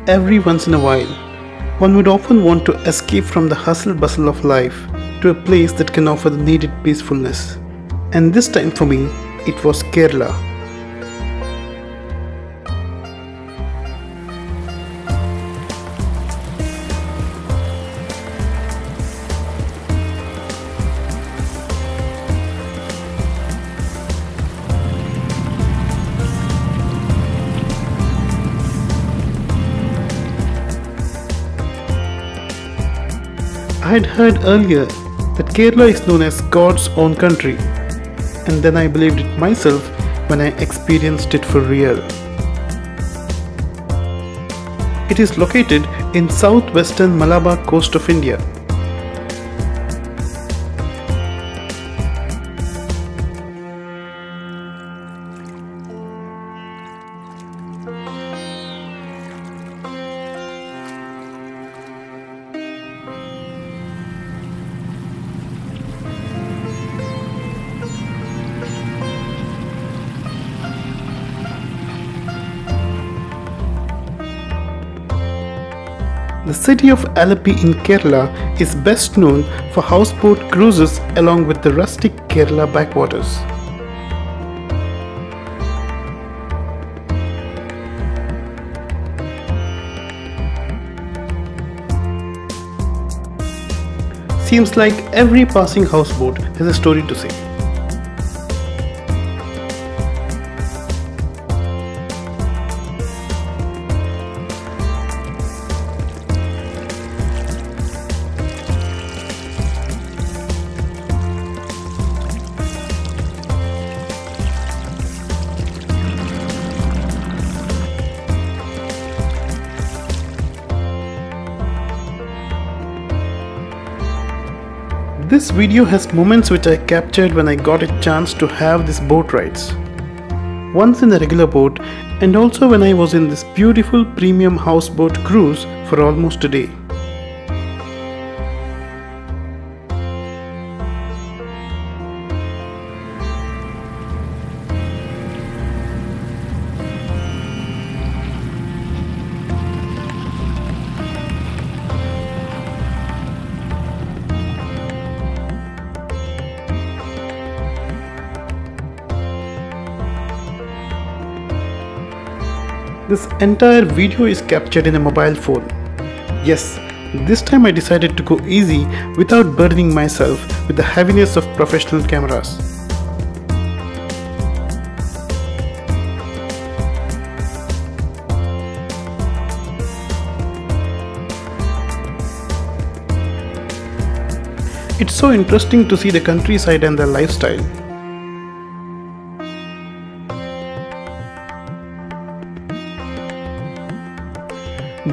every once in a while. One would often want to escape from the hustle bustle of life to a place that can offer the needed peacefulness. And this time for me, it was Kerala. I had heard earlier that Kerala is known as God's own country, and then I believed it myself when I experienced it for real. It is located in southwestern Malabar coast of India. The city of Alleppey in Kerala is best known for houseboat cruises along with the rustic Kerala backwaters. Seems like every passing houseboat has a story to say. This video has moments which I captured when I got a chance to have these boat rides. Once in a regular boat and also when I was in this beautiful premium houseboat cruise for almost a day. This entire video is captured in a mobile phone. Yes, this time I decided to go easy without burdening myself with the heaviness of professional cameras. It's so interesting to see the countryside and their lifestyle.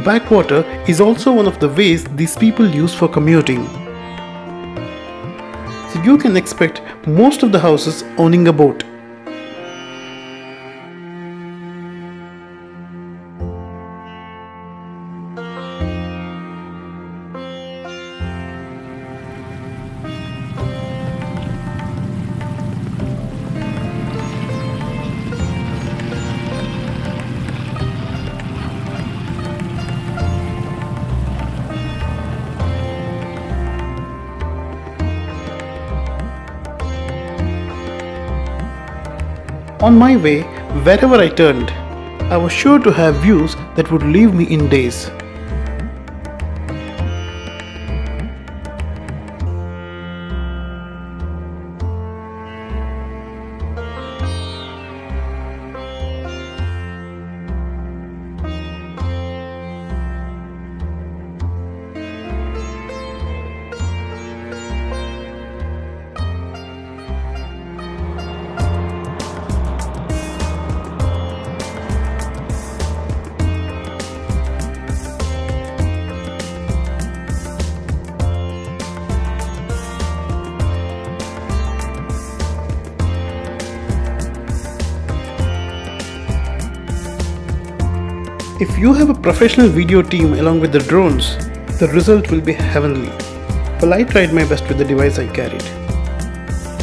Backwater is also one of the ways these people use for commuting. So you can expect most of the houses owning a boat. On my way, wherever I turned, I was sure to have views that would leave me in daze. If you have a professional video team along with the drones, the result will be heavenly. Well, I tried my best with the device I carried.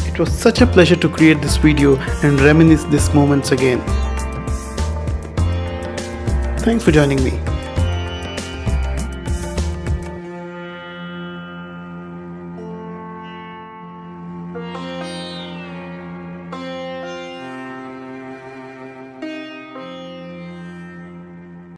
It was such a pleasure to create this video and reminisce these moments again. Thanks for joining me.